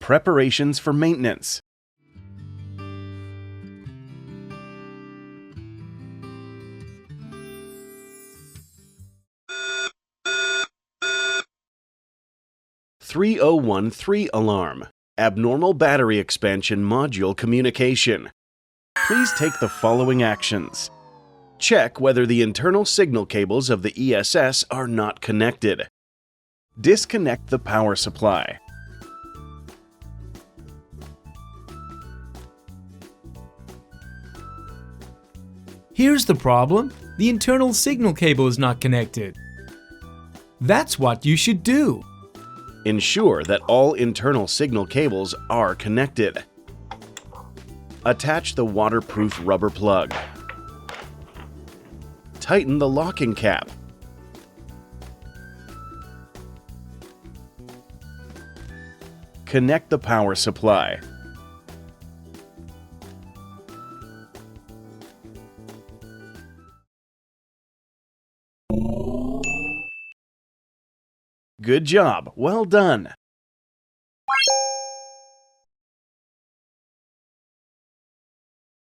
Preparations for maintenance. (3013) alarm. Abnormal battery expansion module communication. Please take the following actions. Check whether the internal signal cables of the ESS are not connected. Disconnect the power supply. Here's the problem. The internal signal cable is not connected. That's what you should do. Ensure that all internal signal cables are connected. Attach the waterproof rubber plug. Tighten the locking cap. Connect the power supply. Good job! Well done!